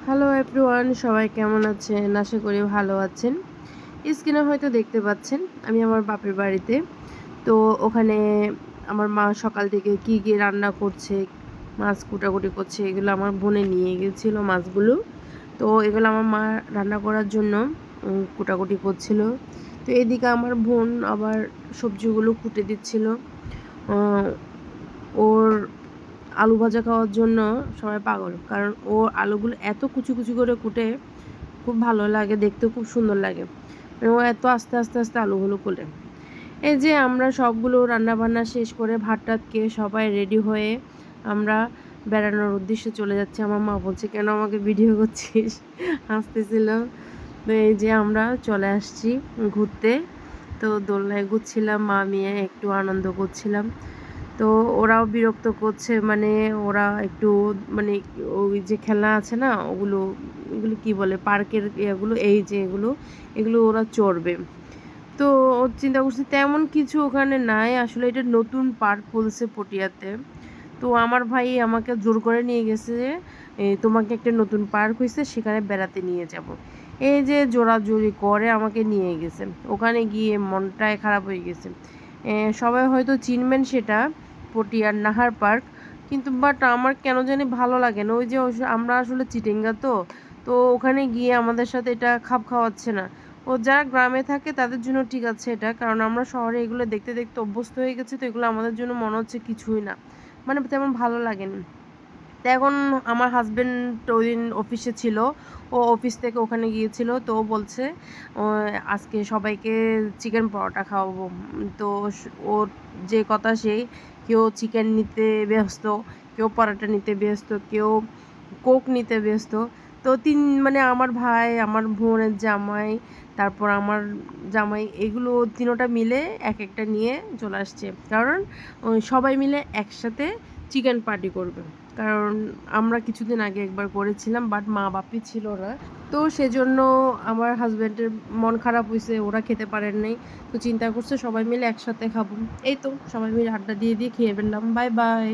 Hello everyone, সবাই কেমন আছেন? আশা করি ভালো আছেন। স্ক্রিনে হয়তো দেখতে পাচ্ছেন আমি আমার বাপের বাড়িতে। তো ওখানে আমার মা সকাল থেকে কি কি রান্না করছে, মাছ কুটাকুটি করছে, এগুলো আমার বোনে নিয়ে গেছিল মাছগুলো। তো এগুলো আমার মা রান্না করার জন্য কুটাকুটি করছিল। তো এদিকে আমার বোন আবার সবজিগুলো কুটে দিচ্ছিল। ওর আলু ভাজা খাওয়ার জন্য সবাই পাগল, কারণ ও আলুগুলো এত কুচি কুচি করে কুটে, খুব ভালো লাগে দেখতে, খুব সুন্দর লাগে। মানে ও এত আস্তে আস্তে আস্তে আলুগুলো কুটে। এই যে আমরা সবগুলো রান্না বান্না শেষ করে ভাত টাত খেয়ে সবাই রেডি হয়ে আমরা বেড়ানোর উদ্দেশ্যে চলে যাচ্ছি। আমার মা বলছে, কেন আমাকে ভিডিও করছিস? হাসতেছিল। তো এই যে আমরা চলে আসছি ঘুরতে। তো দোলনায় ঘুরছিলাম, মা মেয়ে একটু আনন্দ করছিলাম। তো ওরাও বিরক্ত করছে, মানে ওরা একটু মানে ওই যে খেলনা আছে না, এগুলো কি বলে পার্কের এগুলো, এই যে এগুলো ওরা চড়বে। তো ও চিন্তা করছে তেমন কিছু ওখানে নাই, আসলে এটা নতুন পার্ক খুলছে পটিয়াতে। তো আমার ভাই আমাকে জোর করে নিয়ে গেছে যে তোমাকে একটা নতুন পার্ক হয়েছে, সেখানে বেড়াতে নিয়ে যাব। এই যে জোরাজুরি করে আমাকে নিয়ে গেছে, ওখানে গিয়ে মনটাই খারাপ হয়ে গেছে। সবাই হয়তো চিনবেন সেটা, পটিয়ার নাহার পার্ক। কিন্তু বাট আমার কেন জানি ভালো লাগে না। ওই যে আমরা আসলে চিটিঙ্গা, তো তো ওখানে গিয়ে আমাদের সাথে এটা খাপ খাওয়াচ্ছে না। ও যারা গ্রামে থাকে তাদের জন্য ঠিক আছে এটা, কারণ আমরা শহরে এগুলো দেখতে দেখতে অভ্যস্ত হয়ে গেছি। তো এগুলো আমাদের জন্য মনে হচ্ছে কিছুই না, মানে তেমন ভালো লাগেনি। তো এখন আমার হাজবেন্ড ওই দিন অফিসে ছিল, ও অফিস থেকে ওখানে গিয়েছিল। তো ও বলছে ও আজকে সবাইকে চিকেন পরোটা খাওয়াবো। তো ওর যে কথা সেই, কেউ চিকেন নিতে ব্যস্ত, কেউ পরোটা নিতে ব্যস্ত, কেউ কোক নিতে ব্যস্ত। তো মানে আমার ভাই, আমার বোনের জামাই, তারপর আমার জামাই, এগুলো তিনোটা মিলে এক একটা নিয়ে চলে আসছে, কারণ সবাই মিলে একসাথে চিকেন পার্টি করবে। কারণ আমরা কিছুদিন আগে একবার করেছিলাম, বাট মা বাপি ছিল না। তো সেজন্য আমার হাজব্যান্ডের মন খারাপ হয়েছে, ওরা খেতে পারেন নাই। তো চিন্তা করছে সবাই মিলে একসাথে খাবো। এই তো সবাই মিলে আড্ডা দিয়ে দিয়ে খেয়ে ফেললাম। Bye bye.